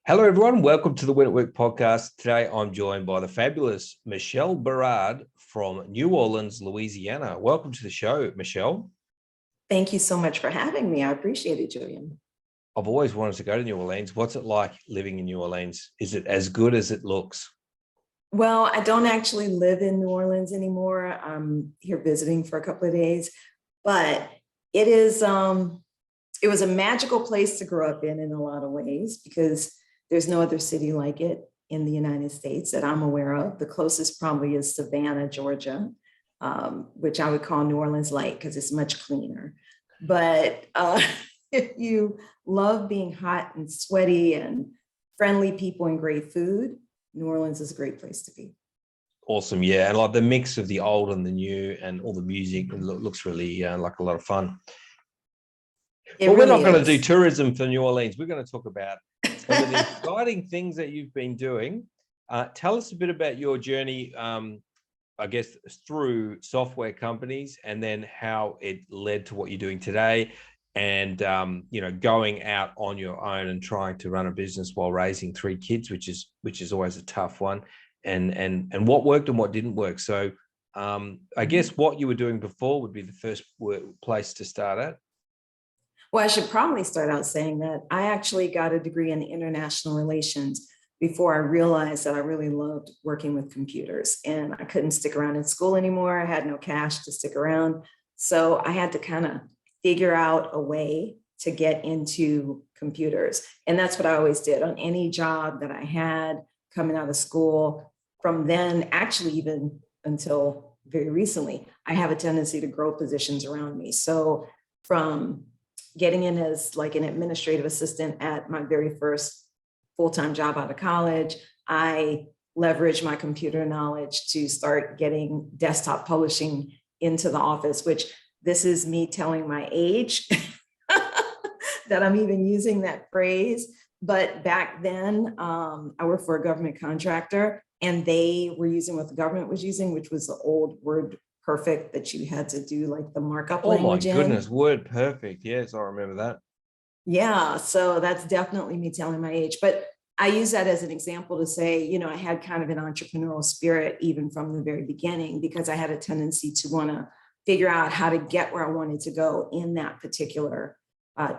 Hello, everyone. Welcome to the Win at Work podcast. Today, I'm joined by the fabulous Michele Barard from New Orleans, Louisiana. Welcome to the show, Michele. Thank you so much for having me. I appreciate it, Julian. I've always wanted to go to New Orleans. What's it like living in New Orleans? Is it as good as it looks? Well, I don't actually live in New Orleans anymore. I'm here visiting for a couple of days, but it is it was a magical place to grow up in a lot of ways because there's no other city like it in the United States that I'm aware of. The closest probably is Savannah, Georgia, which I would call New Orleans light because it's much cleaner. But if you love being hot and sweaty and friendly people and great food, New Orleans is a great place to be. Awesome. Yeah. And like the mix of the old and the new and all the music looks really like a lot of fun. We're not going to do tourism for New Orleans. We're going to talk about some of the exciting things that you've been doing. Tell us a bit about your journey, I guess, through software companies and then how it led to what you're doing today and, going out on your own and trying to run a business while raising 3 kids, which is always a tough one, and what worked and what didn't work. So I guess what you were doing before would be the first place to start at. Well, I should probably start out saying that I actually got a degree in international relations before I realized that I really loved working with computers and I couldn't stick around in school anymore. I had no cash to stick around. So I had to kind of figure out a way to get into computers. And that's what I always did on any job that I had coming out of school. From then, actually, even until very recently, I have a tendency to grow positions around me. So from getting in as like an administrative assistant at my very first full-time job out of college, I leveraged my computer knowledge to start getting desktop publishing into the office, which this is me telling my age that I'm even using that phrase. But back then, I worked for a government contractor and they were using what the government was using, which was the old Word Perfect that you had to do like the markup language. Oh my goodness, Word Perfect. Yes, I remember that. Yeah, so that's definitely me telling my age. But I use that as an example to say, I had kind of an entrepreneurial spirit even from the very beginning because I had a tendency to want to figure out how to get where I wanted to go in that particular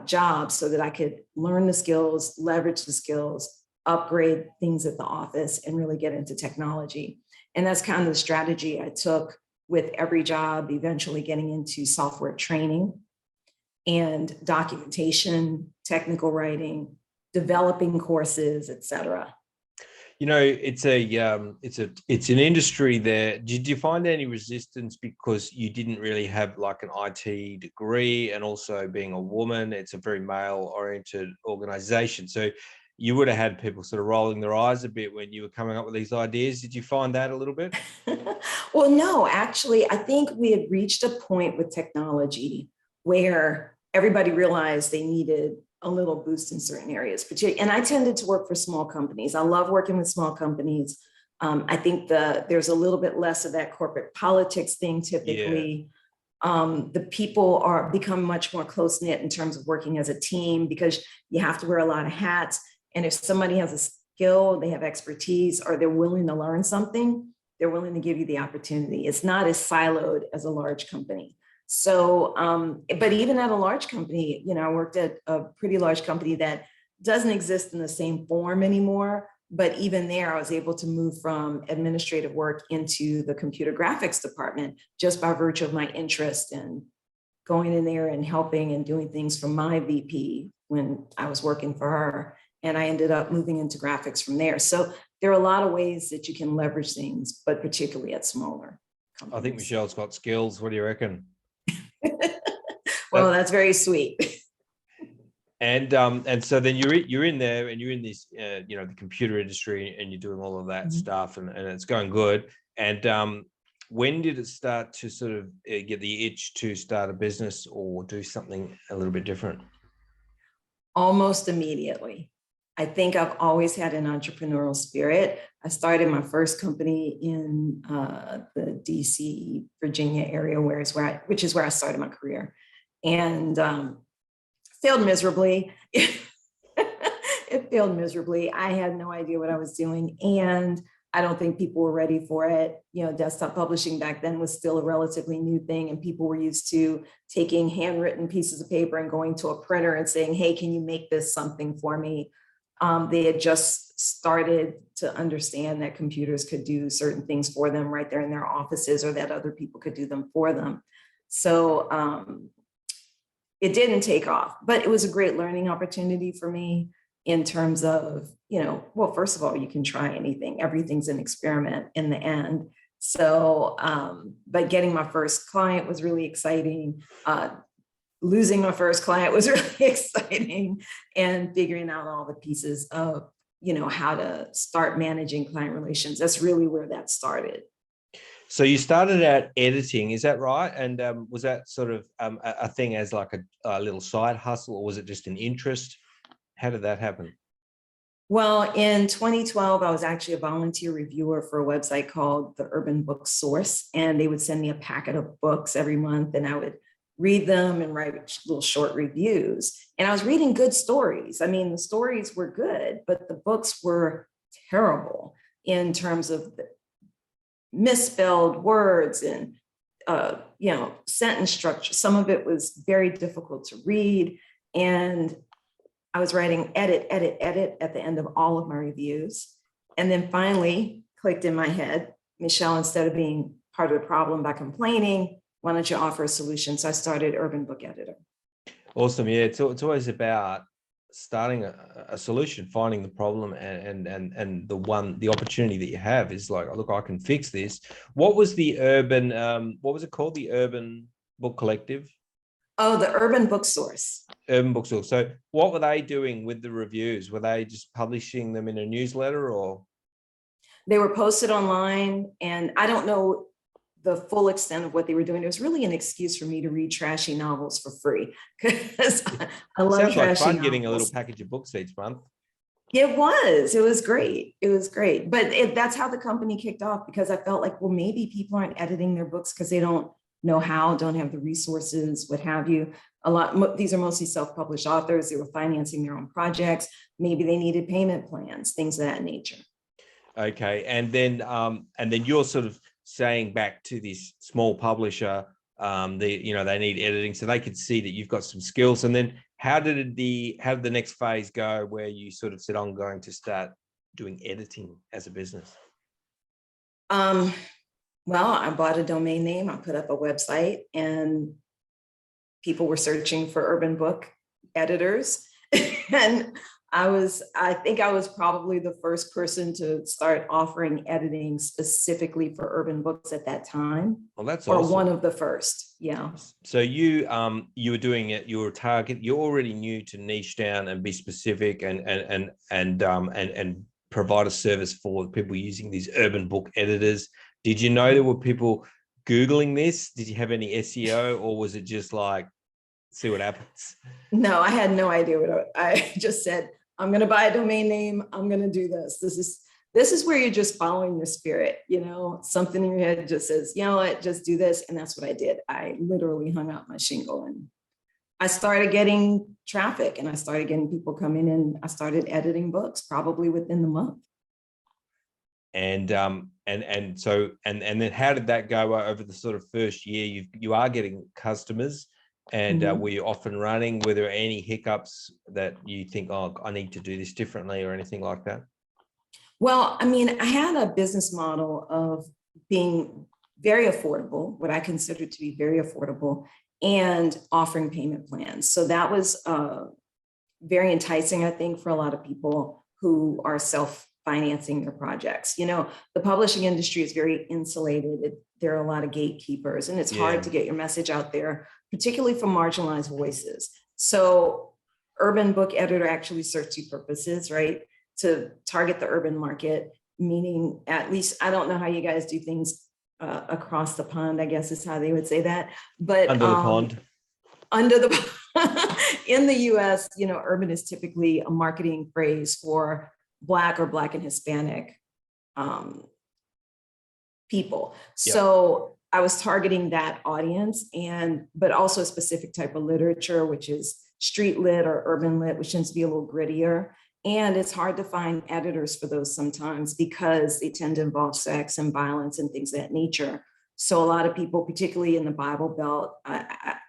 job so that I could learn the skills, leverage the skills, upgrade things at the office, and really get into technology. And that's kind of the strategy I took with every job, eventually getting into software training and documentation, technical writing, developing courses, et cetera. It's an industry there. Did you find any resistance because you didn't really have like an IT degree, and also being a woman, it's a very male-oriented organization. So you would have had people sort of rolling their eyes a bit when you were coming up with these ideas. Did you find that a little bit? Well, no, actually, I think we had reached a point with technology where everybody realized they needed a little boost in certain areas. And I tended to work for small companies. I love working with small companies. I think there's a little bit less of that corporate politics thing typically. Yeah. The people become much more close-knit in terms of working as a team because you have to wear a lot of hats. And if somebody has a skill, they have expertise, or they're willing to learn something, they're willing to give you the opportunity. It's not as siloed as a large company. So, but even at a large company, I worked at a pretty large company that doesn't exist in the same form anymore. But even there, I was able to move from administrative work into the computer graphics department just by virtue of my interest in going in there and helping and doing things for my VP when I was working for her. And I ended up moving into graphics from there. So there are a lot of ways that you can leverage things, but particularly at smaller companies. I think Michele's got skills. What do you reckon? Well, that's very sweet. And so then you're in there and you're in this the computer industry and you're doing all of that stuff and it's going good. And when did it start to sort of get the itch to start a business or do something a little bit different? Almost immediately. I think I've always had an entrepreneurial spirit. I started my first company in the DC, Virginia area, which is where I started my career, and failed miserably. It failed miserably. I had no idea what I was doing. And I don't think people were ready for it. Desktop publishing back then was still a relatively new thing, and people were used to taking handwritten pieces of paper and going to a printer and saying, hey, can you make this something for me? They had just started to understand that computers could do certain things for them right there in their offices, or that other people could do them for them. So it didn't take off, but it was a great learning opportunity for me in terms of, well, first of all, you can try anything. Everything's an experiment in the end. So, but getting my first client was really exciting. Losing my first client was really exciting, and figuring out all the pieces of, how to start managing client relations. That's really where that started. So you started out editing, is that right? And was that sort of a thing as like a little side hustle, or was it just an interest? How did that happen? Well, in 2012, I was actually a volunteer reviewer for a website called the Urban Book Source, and they would send me a packet of books every month, and I would read them and write little short reviews. And I was reading good stories. I mean, the stories were good, but the books were terrible in terms of the misspelled words and sentence structure. Some of it was very difficult to read, and I was writing edit at the end of all of my reviews. And then finally clicked in my head, Michele, instead of being part of the problem by complaining, why don't you offer a solution? So I started Urban Book Editor. Awesome. Yeah, it's always about starting a solution, finding the problem, and the opportunity that you have is like, look, I can fix this. What was the urban, what was it called? The Urban Book Collective? Oh, the Urban Book Source. Urban Book Source. So what were they doing with the reviews? Were they just publishing them in a newsletter, or? They were posted online, and I don't know the full extent of what they were doing. It was really an excuse for me to read trashy novels for free, because I love Sounds trashy like fun novels. getting a little package of books each month. It was great. It was great. But that's how the company kicked off, because I felt like, well, maybe people aren't editing their books because they don't know how, don't have the resources, what have you. These are mostly self-published authors. They were financing their own projects. Maybe they needed payment plans, things of that nature. Okay. And then you're sort of saying back to this small publisher, they need editing, so they could see that you've got some skills. And then how did the next phase go, where you sort of said, I'm going to start doing editing as a business? Well, I bought a domain name, I put up a website, and people were searching for urban book editors. And I think I was probably the first person to start offering editing specifically for urban books at that time. Well, that's or awesome. One of the first. Yeah. So you were doing it, you were target, you already knew to niche down and be specific and provide a service for people using these urban book editors. Did you know there were people Googling this? Did you have any SEO, or was it just like, see what happens? No, I had no idea I just said, I'm going to buy a domain name. I'm going to do this. This is where you're just following your spirit, something in your head just says, you know what, just do this. And that's what I did. I literally hung out my shingle, and I started getting traffic, and I started getting people coming in. I started editing books probably within the month. And then how did that go over the sort of first year? You are getting customers, and were you off and running? Were there any hiccups that you think, oh, I need to do this differently, or anything like that? Well, I mean, I had a business model of being very affordable, what I considered to be very affordable, and offering payment plans. So that was very enticing, I think, for a lot of people who are self-financing their projects. The publishing industry is very insulated. There are a lot of gatekeepers, and it's hard to get your message out there, particularly for marginalized voices. So Urban Book Editor actually serves two purposes, right? To target the urban market, meaning, at least, I don't know how you guys do things across the pond, I guess is how they would say that. But under the pond. In the US, urban is typically a marketing phrase for Black or Black and Hispanic people. Yep. So I was targeting that audience, but also a specific type of literature, which is street lit or urban lit, which tends to be a little grittier. And it's hard to find editors for those sometimes because they tend to involve sex and violence and things of that nature. So a lot of people, particularly in the Bible Belt,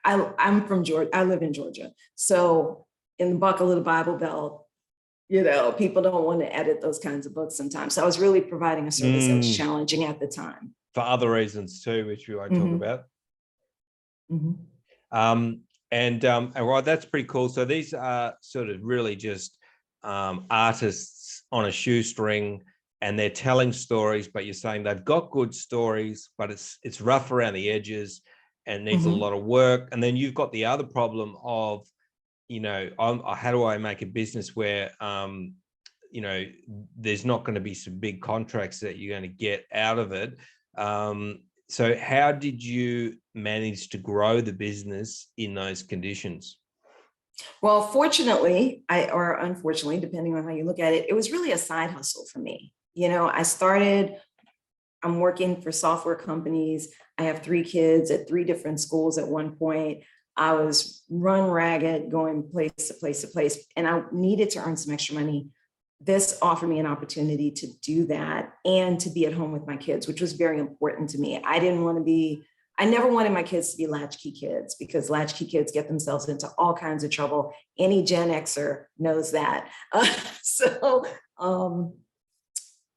I'm from Georgia, I live in Georgia. So in the buckle of the Bible Belt, people don't want to edit those kinds of books sometimes. So I was really providing a service that was challenging at the time. For other reasons too, which we won't talk about. And right, that's pretty cool. So these are sort of really just artists on a shoestring, and they're telling stories, but you're saying they've got good stories, but it's rough around the edges and needs a lot of work. And then you've got the other problem of, how do I make a business where, there's not going to be some big contracts that you're going to get out of it. So how did you manage to grow the business in those conditions? Well, fortunately, or unfortunately, depending on how you look at it, it was really a side hustle for me. I'm working for software companies. I have 3 kids at 3 different schools at one point. I was run ragged, going place to place to place, and I needed to earn some extra money. This offered me an opportunity to do that and to be at home with my kids, which was very important to me. I never wanted my kids to be latchkey kids, because latchkey kids get themselves into all kinds of trouble. Any Gen Xer knows that.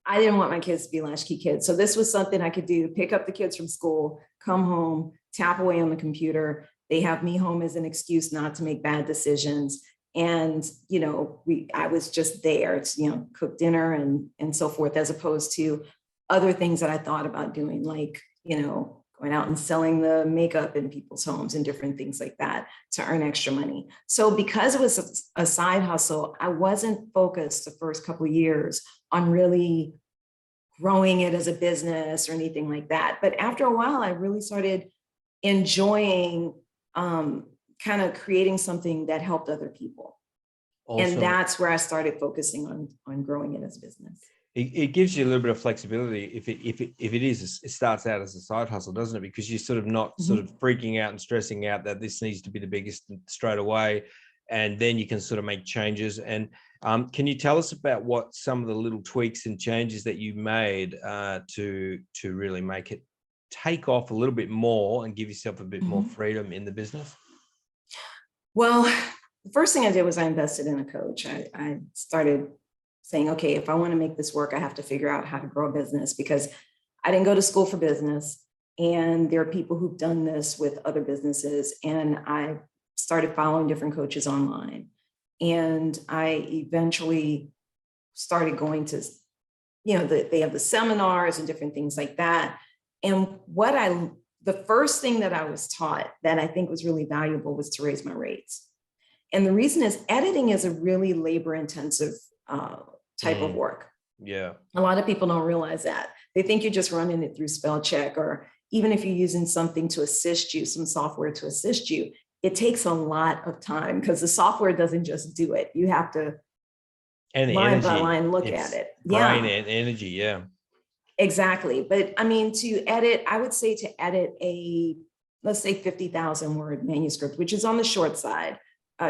I didn't want my kids to be latchkey kids. So this was something I could do: pick up the kids from school, come home, tap away on the computer. They have me home as an excuse not to make bad decisions. And, I was just there to, cook dinner and so forth, as opposed to other things that I thought about doing, like, going out and selling the makeup in people's homes and different things like that to earn extra money. So because it was a side hustle, I wasn't focused the first couple of years on really growing it as a business or anything like that. But after a while, I really started enjoying kind of creating something that helped other people. Awesome. And that's where I started focusing on growing it as a business. It gives you a little bit of flexibility if it starts out as a side hustle, doesn't it? Because you're sort of not sort of freaking out and stressing out that this needs to be the biggest straight away, and then you can sort of make changes. And can you tell us about what some of the little tweaks and changes that you made to really make it take off a little bit more and give yourself a bit more freedom in the business? Well, the first thing I did was I invested in a coach. I started saying, okay, if I want to make this work, I have to figure out how to grow a business, because I didn't go to school for business. And there are people who've done this with other businesses. And I started following different coaches online. And I eventually started going to, they have the seminars and different things like that. And the first thing that I was taught that I think was really valuable was to raise my rates. And the reason is editing is a really labor intensive type of work. Yeah. A lot of people don't realize that. They think you're just running it through spell check, or even if you're using something to assist you, some software to assist you, it takes a lot of time because the software doesn't just do it. You have to line by line look at it. Brain and energy, yeah. Exactly. But I mean, I would say to edit let's say 50,000 word manuscript, which is on the short side.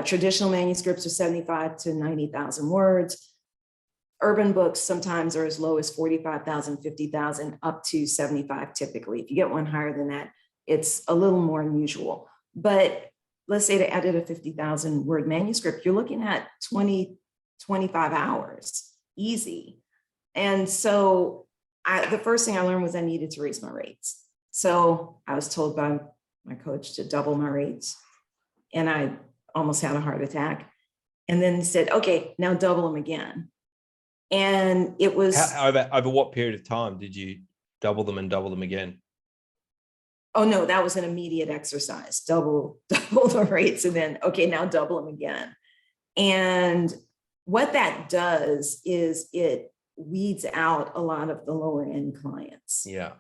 Traditional manuscripts are 75 to 90,000 words. Urban books sometimes are as low as 45,000, 50,000, up to 75 typically. If you get one higher than that, it's a little more unusual. But let's say to edit a 50,000 word manuscript, you're looking at 20, 25 hours, easy. And so the first thing I learned was I needed to raise my rates. So I was told by my coach to double my rates, and I almost had a heart attack. And then he said, okay, now double them again. And it was over what period of time did you double them and double them again? Oh no, that was an immediate exercise. Double the rates, and then okay, now double them again. And what that does is it weeds out a lot of the lower end clients. Yeah.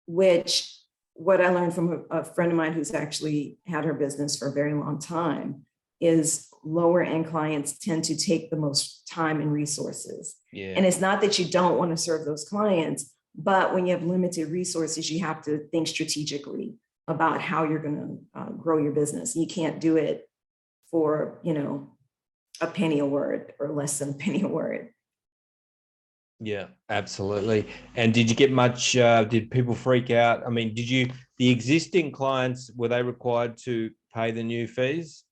Which what I learned from a friend of mine who's actually had her business for a very long time is lower end clients tend to take the most time and resources. Yeah. And it's not that you don't want to serve those clients, but when you have limited resources, you have to think strategically about how you're going to grow your business. You can't do it for, a penny a word or less than a penny a word. Yeah, absolutely. And did you get much, did people freak out? I mean, the existing clients, were they required to pay the new fees?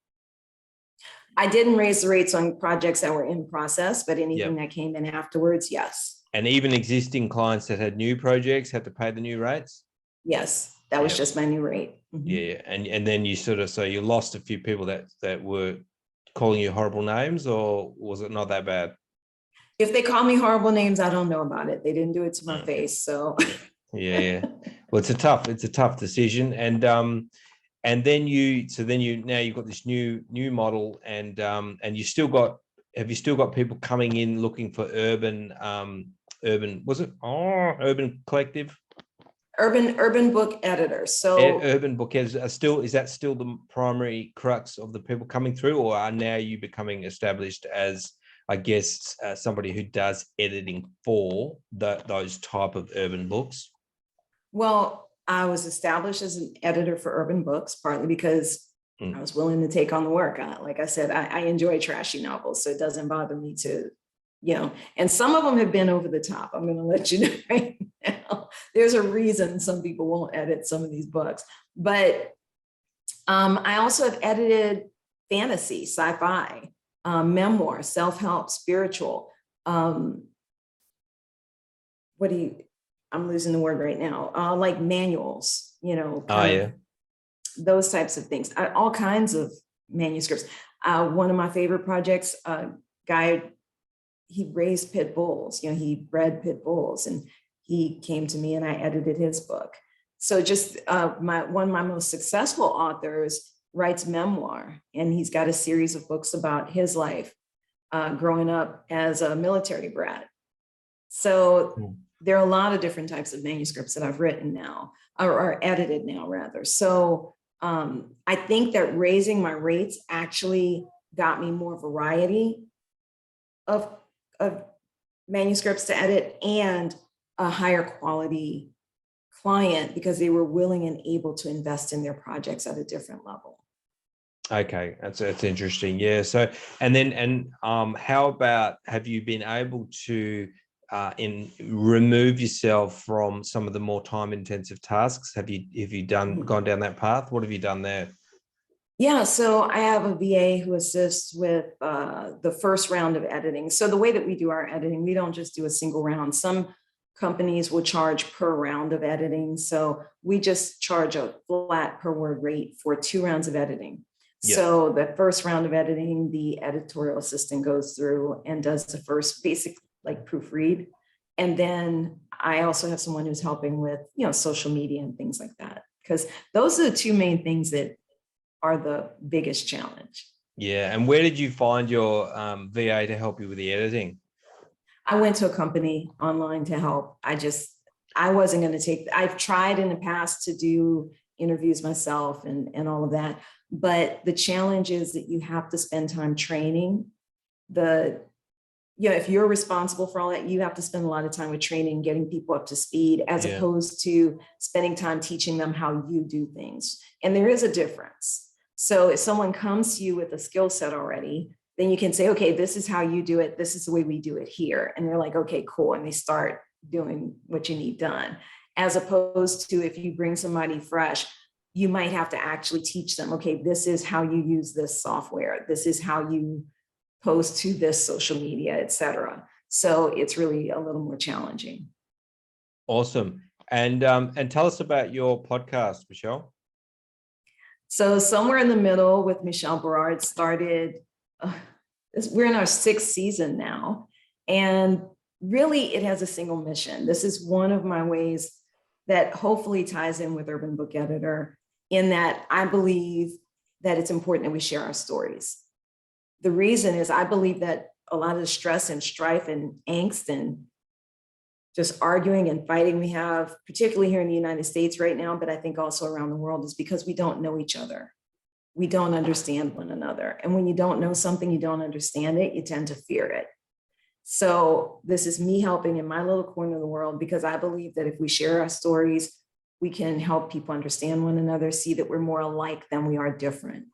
I didn't raise the rates on projects that were in process, but anything Yep. that came in afterwards, yes. And even existing clients that had new projects had to pay the new rates? Yes, that was Yep. just my new rate. Mhm. Yeah. And then you so you lost a few people that were calling you horrible names, or was it not that bad? If they call me horrible names, I don't know about it. They didn't do it to my face. So Yeah. Well, it's a tough decision. And then now you've got this new model, and you still got, have you still got people coming in looking for urban was it urban collective, urban book editors. So urban book editors are still, is that still the primary crux of the people coming through, or are now you becoming established as, I guess, somebody who does editing for those type of urban books? well, I was established as an editor for urban books, partly because I was willing to take on the work. Like I said, I enjoy trashy novels, so it doesn't bother me to, and some of them have been over the top. I'm going to let you know right now. There's a reason some people won't edit some of these books. But I also have edited fantasy, sci-fi, memoir, self-help, spiritual. I'm losing the word right now, like manuals, those types of things, all kinds of manuscripts. One of my favorite projects, guy, he raised pit bulls, he bred pit bulls, and he came to me and I edited his book. So just one of my most successful authors writes memoir, and he's got a series of books about his life growing up as a military brat. So there are a lot of different types of manuscripts that I've written now, or edited now rather. So I think that raising my rates actually got me more variety of manuscripts to edit and a higher quality client, because they were willing and able to invest in their projects at a different level. Okay, that's interesting. Yeah. So, how about, have you been able to remove yourself from some of the more time intensive tasks? Have you gone down that path? What have you done there? Yeah, so I have a VA who assists with the first round of editing. So the way that we do our editing, we don't just do a single round. Some companies will charge per round of editing. So we just charge a flat per word rate for 2 rounds of editing. Yeah. So the first round of editing, the editorial assistant goes through and does the first basic proofread. And then I also have someone who's helping with, social media and things like that, because those are the 2 main things that are the biggest challenge. Yeah. And where did you find your VA to help you with the editing? I went to a company online to help. I wasn't going to I've tried in the past to do interviews myself and all of that. But the challenge is that you have to spend time training if you're responsible for all that, you have to spend a lot of time with training, getting people up to speed, as opposed to spending time teaching them how you do things. And there is a difference. So if someone comes to you with a skill set already, then you can say, okay, this is how you do it. This is the way we do it here. And they're like, okay, cool. And they start doing what you need done. As opposed to if you bring somebody fresh, you might have to actually teach them, okay, this is how you use this software. This is how you post to this social media, et cetera. So it's really a little more challenging. Awesome. And tell us about your podcast, Michele. So Somewhere in the Middle with Michele Barard started, we're in our 6th season now. And really it has a single mission. This is one of my ways that hopefully ties in with Urban Book Editor, in that I believe that it's important that we share our stories. The reason is I believe that a lot of the stress and strife and angst and just arguing and fighting we have, particularly here in the United States right now, but I think also around the world, is because we don't know each other. We don't understand one another. And when you don't know something, you don't understand it, you tend to fear it. So this is me helping in my little corner of the world, because I believe that if we share our stories, we can help people understand one another, see that we're more alike than we are different.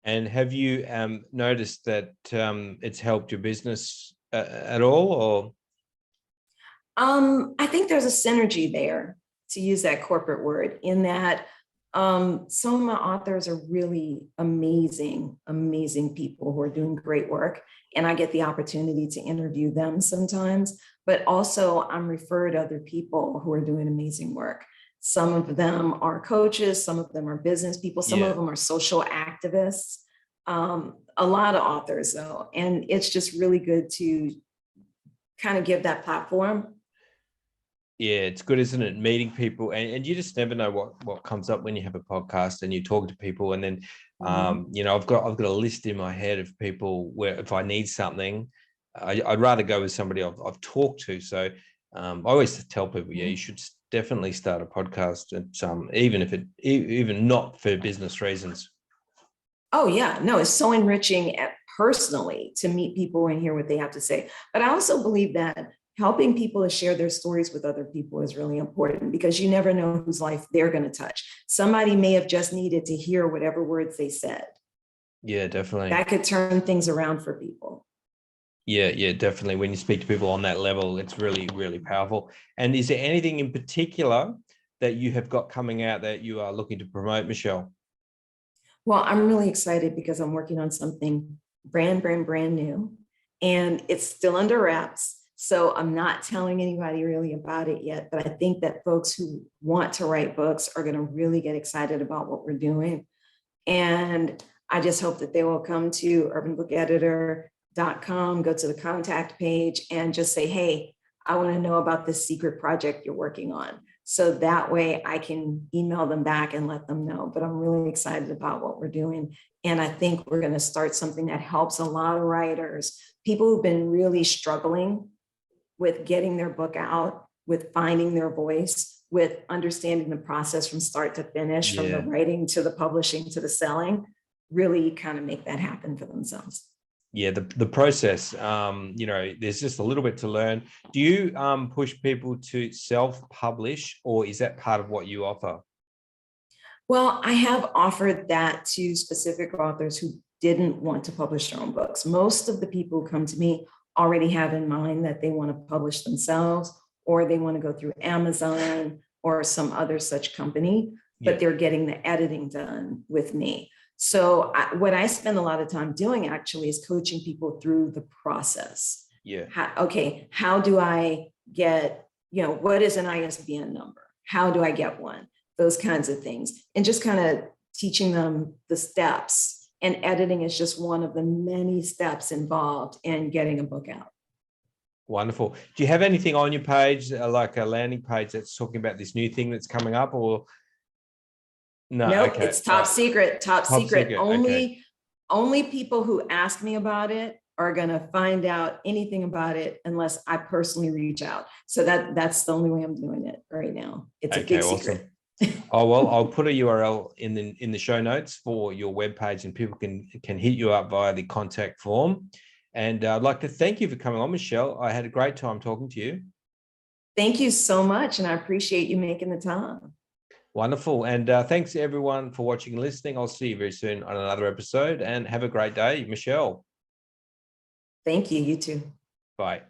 And have you noticed that it's helped your business at all, or? I think there's a synergy there, to use that corporate word, in that some of my authors are really amazing, amazing people who are doing great work. And I get the opportunity to interview them sometimes, but also I'm referred other people who are doing amazing work. Some of them are coaches, some of them are business people, some of them are social activists, a lot of authors though. And it's just really good to kind of give that platform. Yeah, it's good, isn't it? Meeting people, and you just never know what comes up when you have a podcast and you talk to people. And then, you know, I've got a list in my head of people where if I need something, I'd rather go with somebody I've talked to. So I always tell people, yeah, you should definitely start a podcast, and even not for business reasons. Oh yeah, no, it's so enriching personally to meet people and hear what they have to say. But I also believe that helping people to share their stories with other people is really important, because you never know whose life they're going to touch. Somebody may have just needed to hear whatever words they said. Yeah, definitely. That could turn things around for people. Yeah, definitely. When you speak to people on that level, it's really, really powerful. And is there anything in particular that you have got coming out that you are looking to promote, Michele? Well, I'm really excited because I'm working on something brand new, and it's still under wraps. So I'm not telling anybody really about it yet, but I think that folks who want to write books are going to really get excited about what we're doing. And I just hope that they will come to urbanbookeditor.com, go to the contact page and just say, hey, I want to know about this secret project you're working on. So that way I can email them back and let them know. But I'm really excited about what we're doing. And I think we're going to start something that helps a lot of writers, people who've been really struggling with getting their book out, with finding their voice, with understanding the process from start to finish, from the writing to the publishing to the selling, really kind of make that happen for themselves. Yeah, the process, you know, there's just a little bit to learn. Do you push people to self-publish, or is that part of what you offer? Well, I have offered that to specific authors who didn't want to publish their own books. Most of the people who come to me already have in mind that they want to publish themselves, or they want to go through Amazon or some other such company, but they're getting the editing done with me. So what I spend a lot of time doing actually is coaching people through the process. Yeah. How do I get, what is an ISBN number? How do I get one? Those kinds of things. And just kind of teaching them the steps. And editing is just one of the many steps involved in getting a book out. Wonderful. Do you have anything on your page, like a landing page that's talking about this new thing that's coming up, or? No, nope, okay. It's top secret, top secret. Only people who ask me about it are going to find out anything about it unless I personally reach out. So that's the only way I'm doing it right now. It's a big secret. Oh, well, I'll put a URL in the show notes for your webpage, and people can hit you up via the contact form. And I'd like to thank you for coming on, Michele. I had a great time talking to you. Thank you so much. And I appreciate you making the time. Wonderful. And thanks everyone for watching and listening. I'll see you very soon on another episode, and have a great day, Michele. Thank you. You too. Bye.